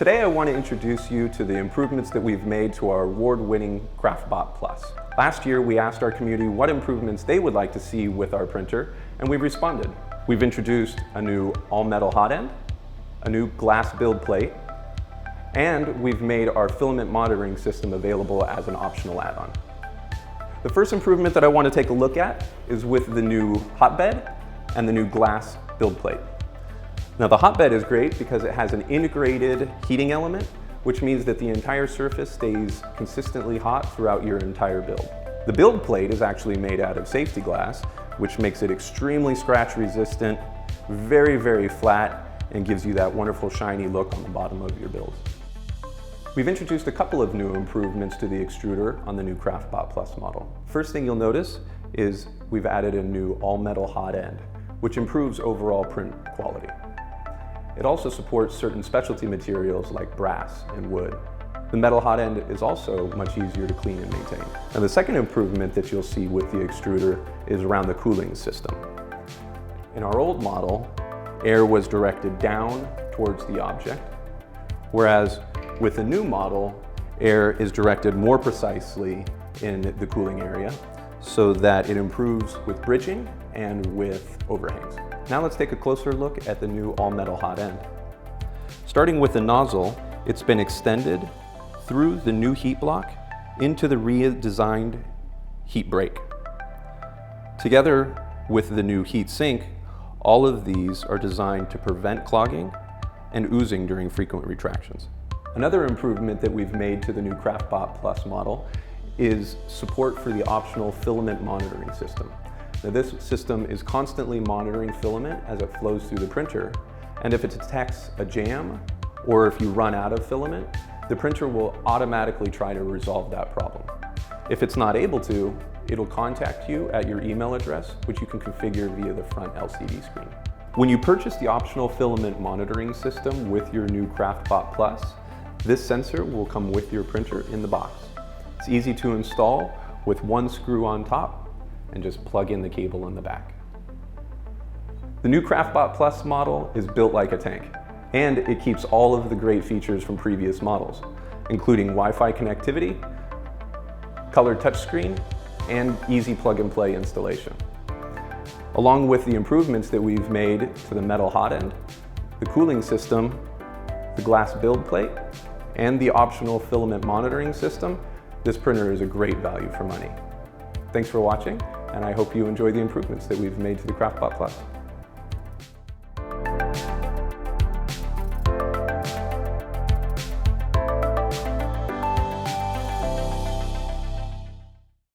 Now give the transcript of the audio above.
Today I want to introduce you to the improvements that we've made to our award-winning CraftBot Plus. Last year we asked our community what improvements they would like to see with our printer, and we've responded. We've introduced a new all-metal hot end, a new glass build plate, and we've made our filament monitoring system available as an optional add-on. The first improvement that I want to take a look at is with the new hotbed and the new glass build plate. Now the hotbed is great because it has an integrated heating element, which means that the entire surface stays consistently hot throughout your entire build. The build plate is actually made out of safety glass, which makes it extremely scratch resistant, very flat, and gives you that wonderful shiny look on the bottom of your build. We've introduced a couple of new improvements to the extruder on the new CraftBot Plus model. First thing you'll notice is we've added a new all-metal hot end, which improves overall print quality. It also supports certain specialty materials like brass and wood. The metal hot end is also much easier to clean and maintain. Now the second improvement that you'll see with the extruder is around the cooling system. In our old model, air was directed down towards the object, whereas with the new model, air is directed more precisely in the cooling area so that it improves with bridging and with overhangs. Now let's take a closer look at the new all-metal hot end. Starting with the nozzle, it's been extended through the new heat block into the redesigned heat break. Together with the new heat sink, all of these are designed to prevent clogging and oozing during frequent retractions. Another improvement that we've made to the new CraftBot Plus model is support for the optional filament monitoring system. Now this system is constantly monitoring filament as it flows through the printer, and if it detects a jam or if you run out of filament, the printer will automatically try to resolve that problem. If it's not able to, it'll contact you at your email address, which you can configure via the front LCD screen. When you purchase the optional filament monitoring system with your new CraftBot Plus, this sensor will come with your printer in the box. It's easy to install with one screw on top and just plug in the cable in the back. The new CraftBot Plus model is built like a tank, and it keeps all of the great features from previous models, including Wi-Fi connectivity, colored touchscreen, and easy plug-and-play installation. Along with the improvements that we've made to the metal hot end, the cooling system, the glass build plate, and the optional filament monitoring system, this printer is a great value for money. Thanks for watching, and I hope you enjoy the improvements that we've made to the CraftBot Plus.